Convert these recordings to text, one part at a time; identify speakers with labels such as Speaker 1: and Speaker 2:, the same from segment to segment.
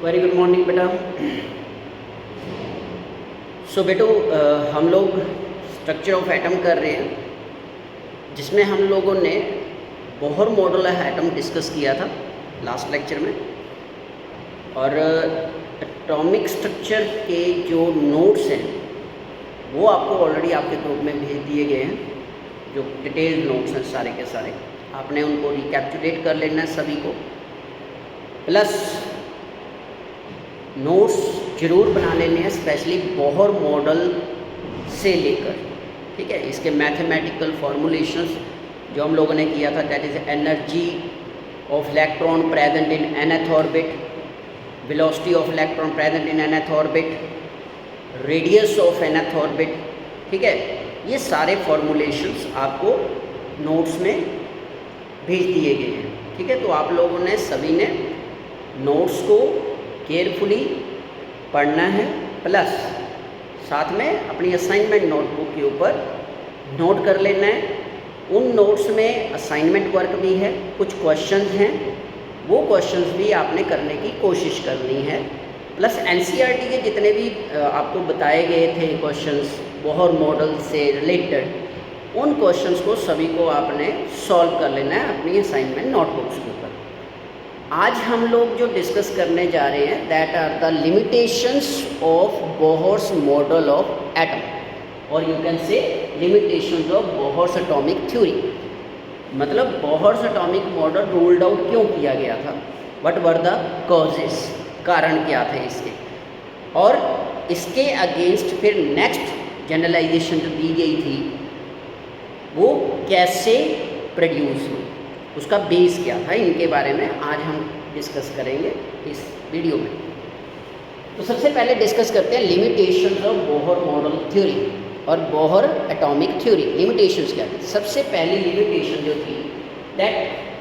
Speaker 1: Very good morning बेटा। सो बेटो हम लोग स्ट्रक्चर ऑफ एटम कर रहे हैं, जिसमें हम लोगों ने बोहर मॉडल एटम डिस्कस किया था लास्ट लेक्चर में। और एटॉमिक स्ट्रक्चर के जो नोट्स हैं वो आपको ऑलरेडी आपके ग्रुप में भेज दिए गए हैं, जो डिटेल्ड नोट्स हैं सारे के सारे। आपने उनको रिकैप्चुलेट कर लेना है सभी को, प्लस नोट्स ज़रूर बना लेने हैं, स्पेशली बोहर मॉडल से लेकर, ठीक है। इसके मैथमेटिकल फॉर्मुलेशंस जो हम लोगों ने किया था, that is energy of electron present in nth orbit, velocity of electron present in nth orbit, radius of nth orbit, ठीक है। ये सारे फॉर्मुलेशंस आपको नोट्स में भेज दिए गए हैं, ठीक है। तो आप लोगों ने सभी ने नोट्स को केयरफुली पढ़ना है, प्लस साथ में अपनी असाइनमेंट नोटबुक के ऊपर नोट कर लेना है। उन नोट्स में असाइनमेंट वर्क भी है, कुछ क्वेश्चंस हैं, वो क्वेश्चंस भी आपने करने की कोशिश करनी है। प्लस एनसीईआरटी के जितने भी आपको बताए गए थे क्वेश्चंस बोहर मॉडल से रिलेटेड, उन क्वेश्चंस को सभी को आपने सॉल्व कर लेना है अपनी असाइनमेंट नोटबुक्स के ऊपर। आज हम लोग जो डिस्कस करने जा रहे हैं, that are the limitations of Bohr's model of atom, और you can say limitations of Bohr's atomic theory. मतलब Bohr's atomic model ruled out क्यों किया गया था, व्हाट वर द कॉजेस, कारण क्या थे इसके, और इसके अगेंस्ट फिर नेक्स्ट जनरलाइजेशन जो दी गई थी वो कैसे प्रोड्यूस हुई, उसका बेस क्या था, इनके बारे में आज हम डिस्कस करेंगे इस वीडियो में। तो सबसे पहले डिस्कस करते हैं limitations of Bohr model theory और बोहर एटॉमिक थ्योरी। लिमिटेशंस क्या थी? सबसे पहली लिमिटेशन जो थी, that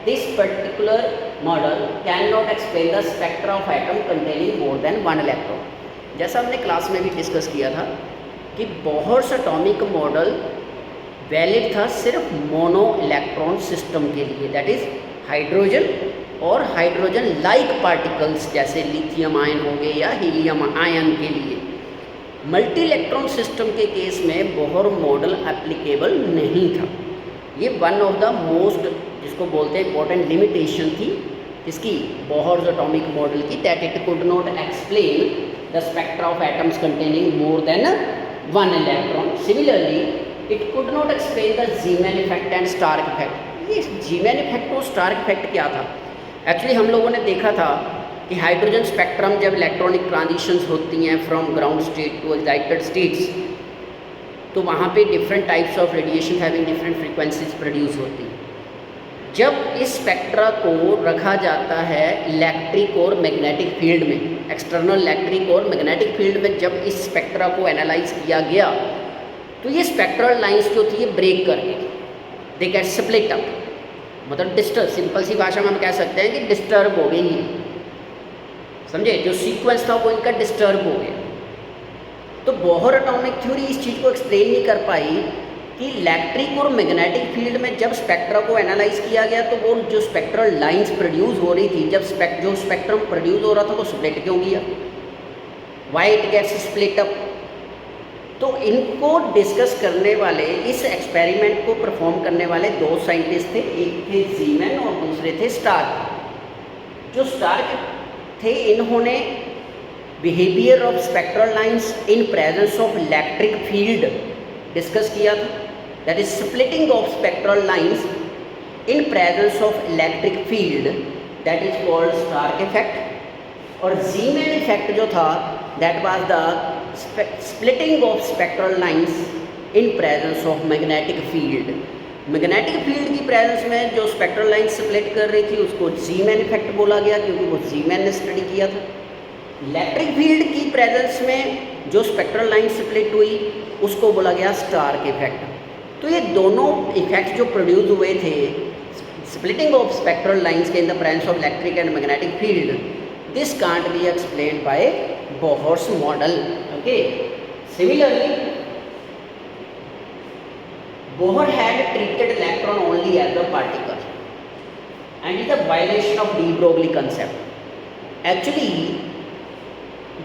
Speaker 1: this particular model can not explain the spectra of atom containing more than one electron. जैसा हमने क्लास में भी डिस्कस किया था कि बोहर्स एटॉमिक मॉडल वैलिड था सिर्फ मोनो इलेक्ट्रॉन सिस्टम के लिए, दैट इज़ हाइड्रोजन और हाइड्रोजन लाइक पार्टिकल्स जैसे लिथियम आयन हो गए या हीलियम आयन के लिए। मल्टी इलेक्ट्रॉन सिस्टम के केस में बोहर मॉडल एप्लीकेबल नहीं था। ये वन ऑफ द मोस्ट, जिसको बोलते हैं इंपॉर्टेंट लिमिटेशन थी इसकी, बोहर्स एटॉमिक मॉडल की, that it could not explain the spectra of atoms containing more than one electron. Similarly it could not explain the Zeeman effect and Stark effect. ये Zeeman effect और Stark effect क्या था? Actually हम लोगों ने देखा था कि हाइड्रोजन स्पेक्ट्रम जब इलेक्ट्रॉनिक ट्रांजिशंस होती हैं from ground state to excited states, तो वहाँ पे different types of radiation having different frequencies produce होती हैं। जब इस स्पेक्ट्रा को रखा जाता है इलेक्ट्रिक और मैग्नेटिक फील्ड में, एक्सटर्नल इलेक्ट्रिक और मैग्नेटिक फील्ड में जब इस स्पेक्ट्रा को एनालाइज किया गया, तो ये स्पेक्ट्रल लाइंस जो थी ये ब्रेक कर गई, दे गेट स्प्लिट अप, मतलब डिस्टर्ब, सिंपल सी भाषा में हम कह सकते हैं कि डिस्टर्ब हो गई, समझे? जो सीक्वेंस था वो इनका डिस्टर्ब हो गया। तो बोहर एटॉमिक थ्योरी इस चीज़ को एक्सप्लेन नहीं कर पाई कि इलेक्ट्रिक और मैग्नेटिक फील्ड में जब स्पेक्ट्रा को एनालाइज किया गया तो वो जो स्पेक्ट्रल लाइंस प्रोड्यूस हो रही थी, जब जो स्पेक्ट्रम प्रोड्यूस हो रहा था वो स्प्लिट क्यों किया, why it gets split up. तो इनको डिस्कस करने वाले, इस एक्सपेरिमेंट को परफॉर्म करने वाले दो साइंटिस्ट थे, एक थे जीमैन और दूसरे थे स्टार्क। जो स्टार्क थे इन्होंने behaviour of spectral lines in presence of electric field discuss किया था, that is splitting of spectral lines in presence of electric field, that is called Stark effect. और जीमैन इफेक्ट जो था, that was the splitting of spectral lines in presence of magnetic field. Magnetic field की presence में जो spectral line split कर रही थी उसको जीमैन इफेक्ट बोला गया, क्योंकि वो जीमैन ने स्टडी किया था। इलेक्ट्रिक फील्ड की प्रेजेंस में जो स्पेक्ट्रल लाइन स्प्लिट हुई उसको बोला गया स्टार्क इफेक्ट। तो ये दोनों इफेक्ट जो प्रोड्यूस हुए थे, स्प्लिटिंग ऑफ स्पेक्ट्रल लाइंस के in the presence of electric and magnetic field, this can't be explained by Bohr's model. Okay. Similarly, Bohr had treated electron only as a particle, and is a violation of de Broglie concept. Actually,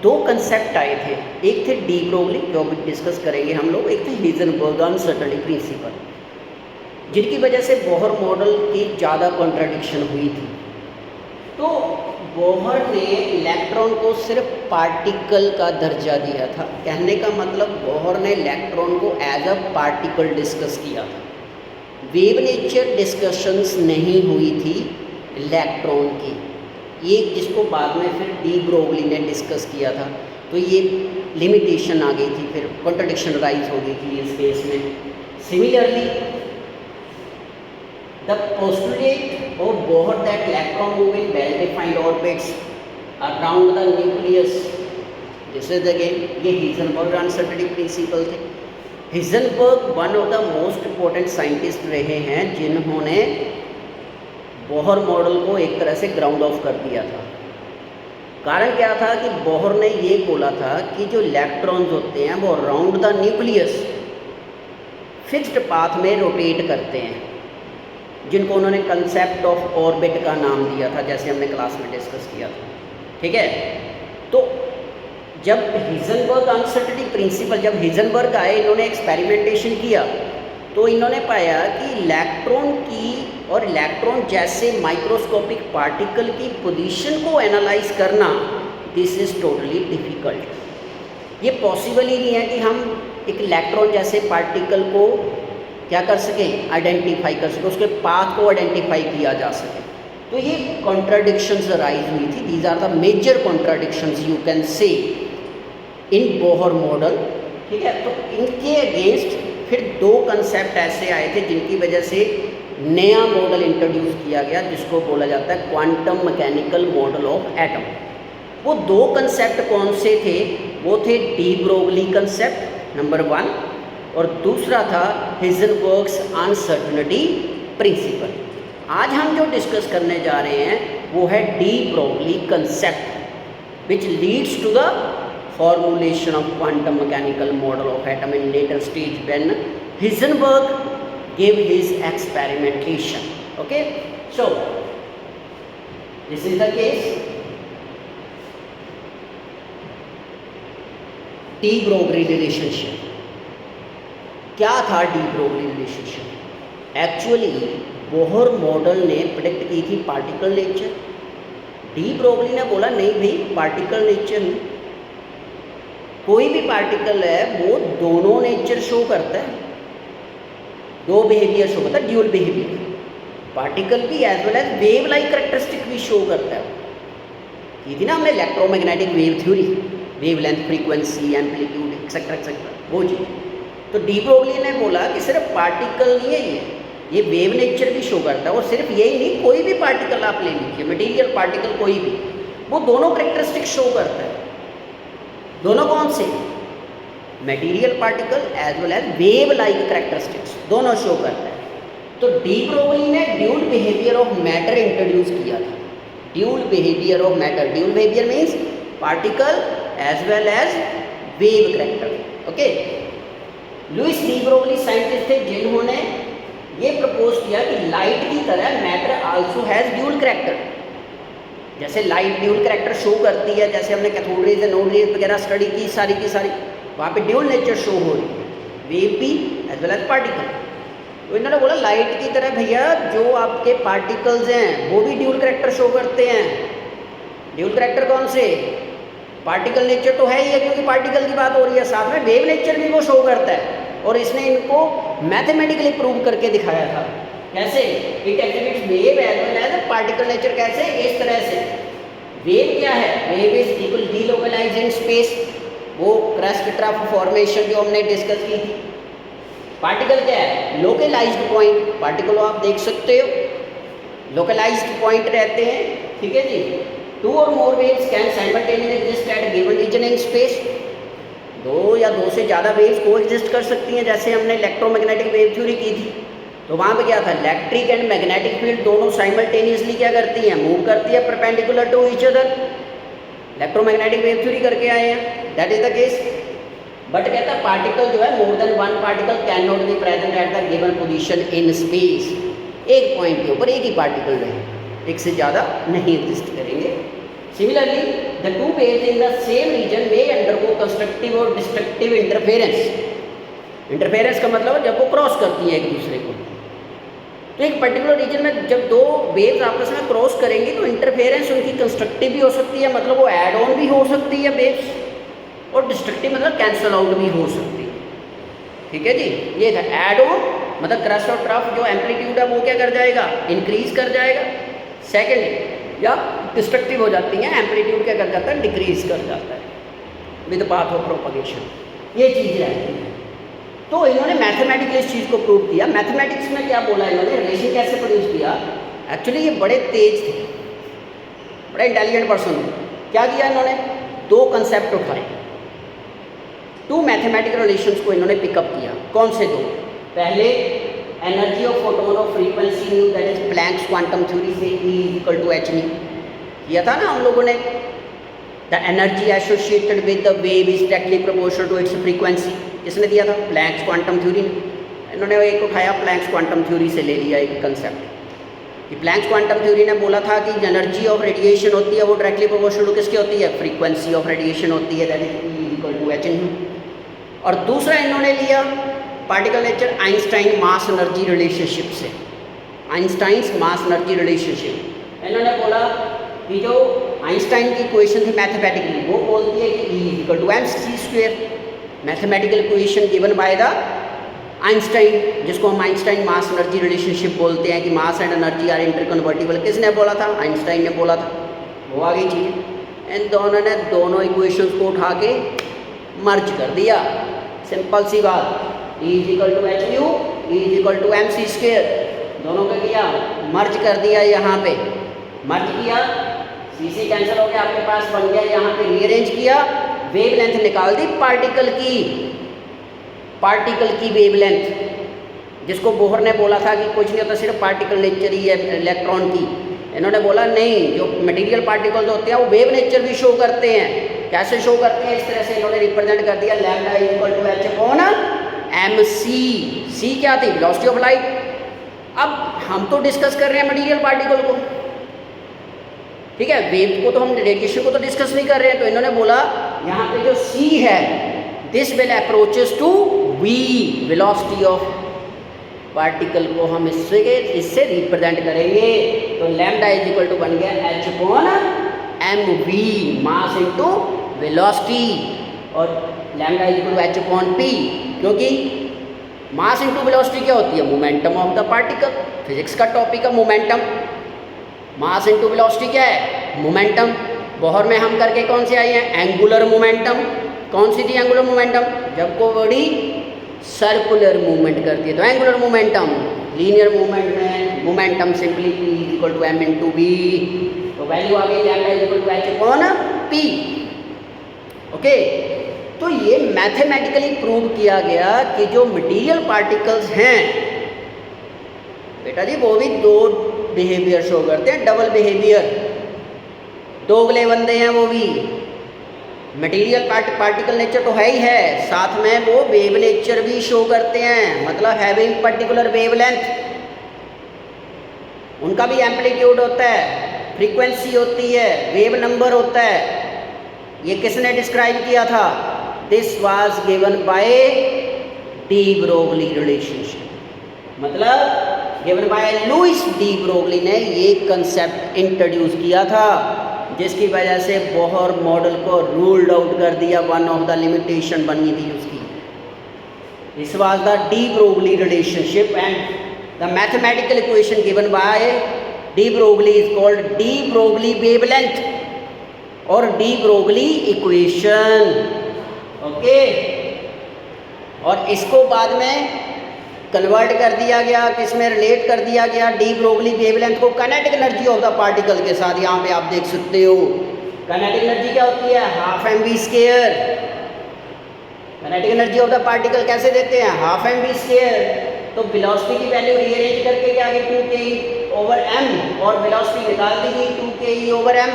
Speaker 1: दो concept आए थे, एक थे de Broglie जो अभी discuss करेंगे हम लोग, एक थे हिजनबर्ग अनसर्टेनिटी प्रिंसिपल, जिनकी वजह से बोहर मॉडल की ज़्यादा कॉन्ट्राडिक्शन हुई थी। तो बोहर ने इलेक्ट्रॉन को सिर्फ पार्टिकल का दर्जा दिया था। कहने का मतलब बोहर ने इलेक्ट्रॉन को एज अ पार्टिकल डिस्कस किया था। वेव नेचर डिस्कशंस नहीं हुई थी इलेक्ट्रॉन की, ये जिसको बाद में फिर डी ब्रोगली ने डिस्कस किया था। तो ये लिमिटेशन आ गई थी, फिर कॉन्ट्रडिक्शन राइज हो गई थी इस केस में। Similarly the postulate of Bohr that electron move in well-defined orbits around the nucleus, this is again ये हिजनबर्ग अनसर्टेनिटी प्रिंसिपल थे। Heisenberg one of the most important scientist रहे हैं जिन्होंने बोहर मॉडल को एक तरह से ग्राउंड ऑफ कर दिया था। कारण क्या था कि बोहर ने ये बोला था कि जो इलेक्ट्रॉन्स होते हैं वो around the nucleus fixed path में रोटेट करते हैं, जिनको उन्होंने कंसेप्ट ऑफ ऑर्बिट का नाम दिया था, जैसे हमने क्लास में डिस्कस किया था। ठीक है, तो जब हिजनबर्ग अनसर्टेनिटी प्रिंसिपल, जब हिजनबर्ग आए, इन्होंने एक्सपेरिमेंटेशन किया, तो इन्होंने पाया कि इलेक्ट्रॉन की और इलेक्ट्रॉन जैसे माइक्रोस्कोपिक पार्टिकल की पोजीशन को एनालाइज करना, दिस इज़ टोटली डिफ़िकल्ट। ये पॉसिबल ही नहीं है कि हम एक इलेक्ट्रॉन जैसे पार्टिकल को क्या कर सकें, आइडेंटिफाई कर सकें, उसके पाथ को आइडेंटिफाई किया जा सके। तो ये कॉन्ट्राडिक्शंस राइज हुई थी। These are the major contradictions you can say in Bohr model. ठीक है, तो इनके अगेंस्ट फिर दो कंसेप्ट ऐसे आए थे जिनकी वजह से नया मॉडल इंट्रोड्यूस किया गया, जिसको बोला जाता है quantum mechanical model of atom. वो दो कंसेप्ट कौन से थे? वो थे डी ब्रोगली कंसेप्ट नंबर 1, और दूसरा था हिजनबर्ग्स अनसर्टेनिटी प्रिंसिपल। आज हम जो डिस्कस करने जा रहे हैं वो है de Broglie concept, which leads to the formulation of quantum mechanical model of atom in later stage when Heisenberg gave his experimentation. Okay, so this is the case. De Broglie relationship क्या था? De Broglie relationship actually Bohr model ने predict की थी particle nature. D Broglie ने बोला नहीं भाई, particle nature नहीं, कोई भी पार्टिकल है वो दोनों नेचर शो करता है, दो बिहेवियर शो करता है, ड्यूल बिहेवियर। पार्टिकल भी as well as wave like characteristic भी शो करता है। ये थी ना हमने electromagnetic wave theory, wave length, frequency, amplitude etcetera etcetera, वो चीज़। तो डी ब्रोगली ने बोला कि सिर्फ पार्टिकल नहीं है ये वेव नेचर भी शो करता है। और सिर्फ यही नहीं, कोई भी पार्टिकल आप ले लीजिए, मटेरियल पार्टिकल कोई भी, वो दोनों करेक्टरिस्टिक शो करता है। दोनों कौन से? Material particle as well as wave like characteristics, दोनों शो करता है। तो डी ब्रोगली ने dual behaviour of matter introduce किया था। Dual behaviour of matter, dual behaviour means particle as well as wave character. Okay, Louis de Broglie scientist थे जिन्होंने ये प्रपोज किया कि लाइट की तरह matter also has dual character. जैसे लाइट ड्यूल करेक्टर शो करती है, जैसे हमने कैथोड रेज एनोड रेज वगैरह स्टडी की सारी की सारी, वहाँ पे ड्यूल नेचर शो हो रही है, वेव भी एज वेल एज पार्टिकल। तो इन्होंने बोला लाइट की तरह भैया जो आपके पार्टिकल्स हैं वो भी ड्यूल करेक्टर शो करते हैं। ड्यूल करेक्टर कौन से? पार्टिकल नेचर तो है ही है, क्योंकि पार्टिकल की बात हो रही है, साथ में वेव नेचर भी वो शो करता है। और इसने इनको मैथमेटिकली प्रूव करके दिखाया था। कैसे? It exhibits wave as well as particle nature. कैसे? इस तरह से। वेव क्या है? Wave is equal delocalized in space, वो क्रस्ट ट्रफ फॉर्मेशन जो हमने डिस्कस की थी। पार्टिकल क्या है? Localised point. पार्टिकल आप देख सकते हो लोकलाइज्ड पॉइंट रहते हैं। ठीक है जी। Two or more waves can simultaneously exist at given region in space. दो या दो से ज़्यादा वेव्स को एग्जिस्ट कर सकती हैं, जैसे हमने इलेक्ट्रोमैग्नेटिक वेव थ्योरी की थी। तो वहाँ पे क्या था? इलेक्ट्रिक एंड मैग्नेटिक फील्ड दोनों साइमल्टेनियसली क्या करती हैं? मूव करती है perpendicular to each other. Electromagnetic wave theory करके आए हैं, that is the case. But कहता है पार्टिकल जो है more than one particle can not be present at the given position in space. एक पॉइंट के ऊपर एक ही पार्टिकल रहे, एक से ज़्यादा नहीं एग्जिस्ट करेंगे similarly the two waves in the same region में अंडरगो कंस्ट्रक्टिव और डिस्ट्रक्टिव इंटरफेरेंस। इंटरफेरेंस का मतलब जब वो क्रॉस करती है एक दूसरे को। तो एक पर्टिकुलर रीजन में जब दो वेव्स आपस में क्रॉस करेंगी तो इंटरफेरेंस उनकी कंस्ट्रक्टिव भी हो सकती है, मतलब वो ऐड ऑन भी हो सकती है वेव्स, और डिस्ट्रक्टिव मतलब कैंसल आउट भी हो सकती है। ठीक है जी, ये था ऐड ऑन मतलब क्रस्ट और ट्रफ जो एम्पलीट्यूड है वो क्या कर जाएगा, इंक्रीज कर जाएगा। सेकेंड, या डिस्ट्रक्टिव हो जाती हैं, एम्पलीट्यूड क्या कर जाता है, डिक्रीज कर जाता है विद पाथ ऑफ प्रोपगेशन, ये चीज़ रहती है। तो इन्होंने मैथमेटिकली इस चीज़ को प्रूव किया। मैथमेटिक्स में क्या बोला इन्होंने, रिलेशन कैसे प्रोड्यूस किया। एक्चुअली ये बड़े तेज थे, बड़े इंटेलिजेंट पर्सन थे। क्या किया इन्होंने, दो कंसेप्ट उठाए, टू मैथमेटिकल रिलेशंस को इन्होंने पिकअप किया। कौन से दो, पहले energy of photon of frequency nu that is Planck's quantum theory से E equal to h nu किया था ना हम लोगों ने। The energy associated with the wave is directly proportional to its frequency, किसने दिया था, प्लैंक्स क्वांटम थ्योरी ने। इन्होंने एक उठाया प्लैंक्स क्वांटम थ्योरी से ले लिया एक कंसेप्ट कि प्लैंक्स क्वांटम थ्योरी ने बोला था कि एनर्जी ऑफ रेडिएशन होती है वो डायरेक्टली प्रोपोर्शनल टू किसकी होती है, फ्रीक्वेंसी ऑफ रेडिएशन होती है, that is E equal to h nu. और दूसरा इन्होंने लिया particle nature Einstein mass energy relationship से, आइंस्टाइन्स मास एनर्जी रिलेशनशिप। इन्होंने बोला कि जो आइंस्टाइन की इक्वेशन थी मैथमेटिकली वो बोलती है कि E equal to mc², mathematical equation given by the Einstein, जिसको हम आइंस्टाइन मास एनर्जी रिलेशनशिप बोलते हैं कि mass and energy are interconvertible. किसने बोला था, आइंस्टाइन ने बोला था। वो आ गई चीज़। इन दोनों ने दोनों इक्वेशंस को उठा के मर्ज कर दिया, सिंपल सी बात, E equal to h nu, E equal to mc², दोनों का किया मर्ज कर दिया। यहाँ पे मर्ज किया, CC कैंसिल हो गया, आपके पास बन गया यहाँ पे रीअरेंज किया, वेवलेंथ निकाल दी पार्टिकल की वेवलेंथ, जिसको बोहर ने बोला था कि कुछ नहीं होता, सिर्फ पार्टिकल नेचर ही है इलेक्ट्रॉन की। इन्होंने बोला नहीं, जो मटेरियल पार्टिकल्स होते हैं वो वेव नेचर भी शो करते हैं। कैसे शो करते हैं, इस तरह से इन्होंने रिप्रेजेंट कर दिया, lambda equal to h upon mc। c क्या थी, वेलोसिटी ऑफ लाइट। अब हम तो डिस्कस कर रहे हैं मटेरियल पार्टिकल को, ठीक है, वेव को तो हम, रेडिएशन को तो डिस्कस नहीं कर रहे हैं। तो इन्होंने बोला यहाँ पे जो c है, this will approaches to v, velocity of particle को हम इससे रिप्रेजेंट करेंगे। तो लैम्डा इज इक्वल टू बन गया h upon mv, mass into velocity, और lambda is equal to h upon p, क्योंकि मास इनटू वेलोसिटी क्या होती है, momentum of the particle. Physics का टॉपिक है मोमेंटम, मास इनटू वेलोसिटी क्या है, मोमेंटम। बोहर में हम करके कौन से आए हैं, एंगुलर मोमेंटम। कौन सी थी एंगुलर मोमेंटम, जब को बॉडी सर्कुलर मूवमेंट करती है तो एंगुलर मोमेंटम। लीनियर मूवमेंट में momentum simply P equal to m into v, तो वैल्यू आ गई lambda equal to h upon p। Okay, तो ये मैथमेटिकली प्रूव किया गया कि जो मटेरियल पार्टिकल्स हैं बेटा जी, वो भी दो बिहेवियर शो करते हैं, डबल बिहेवियर, दोगले बंदे हैं वो भी। मटेरियल पार्टिकल नेचर तो है ही है, साथ में वो वेव नेचर भी शो करते हैं, मतलब हैविंग पर्टिकुलर वेवलेंथ। उनका भी एम्पलीट्यूड होता है, फ्रीक्वेंसी होती है, वेव नंबर होता है। ये किसने डिस्क्राइब किया था, this was given by de Broglie relationship, मतलब given by Louis de Broglie ने ये कंसेप्ट इंट्रोड्यूस किया था, जिसकी वजह से बोहर मॉडल को रूल्ड आउट कर दिया। वन ऑफ द लिमिटेशन बनी थी उसकी। This was the de Broglie relationship and the mathematical equation given by de Broglie is called de Broglie wavelength और डी ब्रोगली इक्वेशन। ओके, और इसको बाद में कन्वर्ट कर दिया गया, किसमें रिलेट कर दिया गया, डी ब्रोगली वेवलेंथ को kinetic energy of the particle के साथ। यहाँ पे आप देख सकते हो काइनेटिक एनर्जी क्या होती है, half mv²। Kinetic energy of the particle कैसे देते हैं, हाफ mv²। तो वेलोसिटी की वैल्यू रीअरेंज करके क्या गई 2ke/m, और वेलोसिटी निकाल दी गई 2ke/m।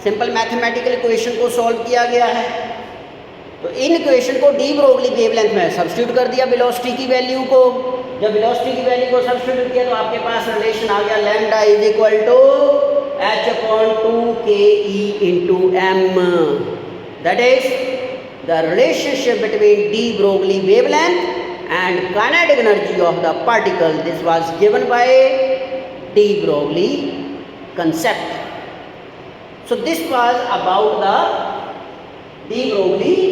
Speaker 1: सिंपल मैथमेटिकल इक्वेशन को सॉल्व किया गया है। तो इन इक्वेशन को डी ब्रोगली वेवलेंथ में सब्स्टिट्यूट कर दिया वेलोसिटी की वैल्यू को। जब वेलोसिटी की वैल्यू को सब्स्टिट्यूट किया तो आपके पास रिलेशन आ गया lambda is equal to h/2ke into m. That is the relationship between de Broglie wavelength and kinetic energy of the particle. This was given by de Broglie concept. So this was about the de Broglie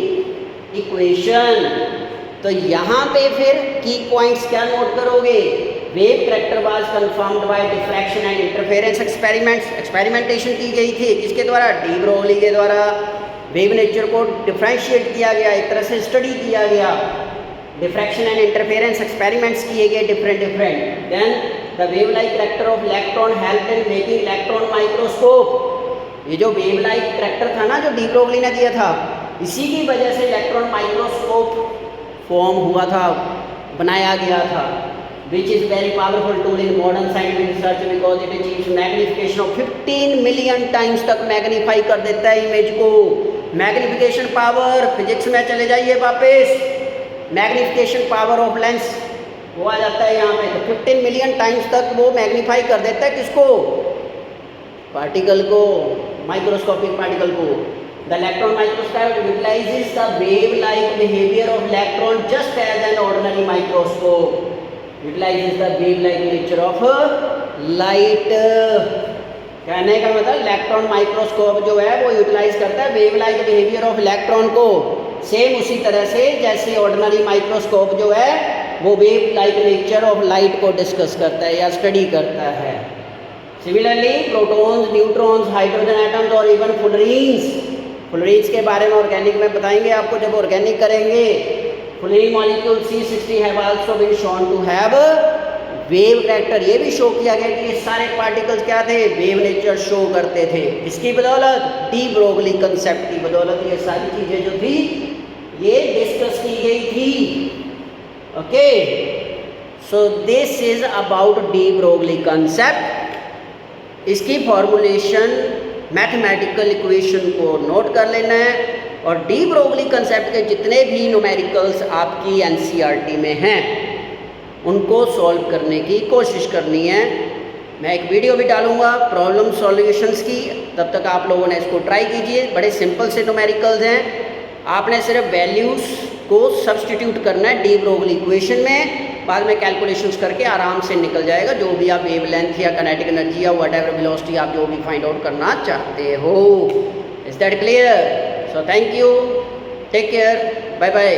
Speaker 1: equation. तो यहाँ पे फिर की points क्या note करोगे? Wave character was confirmed by diffraction and interference experimentation की गई थी। किसके द्वारा? डी ब्रोगली के द्वारा। वेव नेचर को डिफ्रेंशिएट किया गया, एक तरह से स्टडी किया गया। डिफ्रैक्शन एंड इंटरफेरेंस एक्सपेरिमेंट्स किए गए different. Then the wave like character of electron help in making electron microscope. ये जो वेव लाइक करेक्टर था ना, जो डी ब्रोगली ने दिया था, इसी की वजह से इलेक्ट्रॉन माइक्रोस्कोप फॉर्म हुआ था, बनाया गया था। Which is very powerful tool in modern scientific research because it achieves magnification of 15 million times तक मैग्नीफाई कर देता है इमेज को। मैग्निफिकेशन पावर, फिजिक्स में चले जाइए वापस, मैग्निफिकेशन पावर ऑफ लेंस वो आ जाता है यहाँ पे। तो 15 मिलियन टाइम्स तक वो मैग्नीफाई कर देता है किसको? पार्टिकल को, माइक्रोस्कोपिक पार्टिकल को। The electron microscope utilizes the wave-like behavior of electron just as an ordinary microscope utilizes the wave-like nature of light. कहने का मतलब इलेक्ट्रॉन माइक्रोस्कोप जो है वो यूटिलाइज करता है wave like behaviour of electron को, सेम उसी तरह से जैसे ऑर्डिनरी माइक्रोस्कोप जो है वो wave like nature of light को डिस्कस करता है या स्टडी करता है। Similarly protons, neutrons, hydrogen atoms और इवन फुलरीन्स के बारे में ऑर्गेनिक में बताएंगे आपको जब ऑर्गेनिक करेंगे। Fullerene molecule C60 have also been shown to have wave character. ये भी शो किया गया कि ये सारे पार्टिकल्स क्या थे? वेव नेचर शो करते थे। इसकी बदौलत, डी ब्रोगली कंसेप्ट की बदौलत ये सारी चीज़ें जो थी ये डिस्कस की गई थी। Okay, so this is about D Broglie concept. इसकी फॉर्मुलेशन मैथमेटिकल इक्वेशन को नोट कर लेना है और डी ब्रोगली कंसेप्ट के जितने भी न्यूमेरिकल्स आपकी एनसीईआरटी में हैं उनको सॉल्व करने की कोशिश करनी है। मैं एक वीडियो भी डालूंगा प्रॉब्लम सॉल्यूशंस की, तब तक आप लोगों ने इसको ट्राई कीजिए। बड़े सिंपल से न्यूमेरिकल्स हैं, आपने सिर्फ वैल्यूज़ को सब्सटीट्यूट करना है डी ब्रोगली इक्वेशन में, बाद में कैलकुलेशंस करके आराम से निकल जाएगा जो भी आप वेवलेंथ या काइनेटिक एनर्जी या व्हाटएवर वेलोसिटी आप जो भी फाइंड आउट करना चाहते हो। Is that clear? So thank you, take care, bye bye.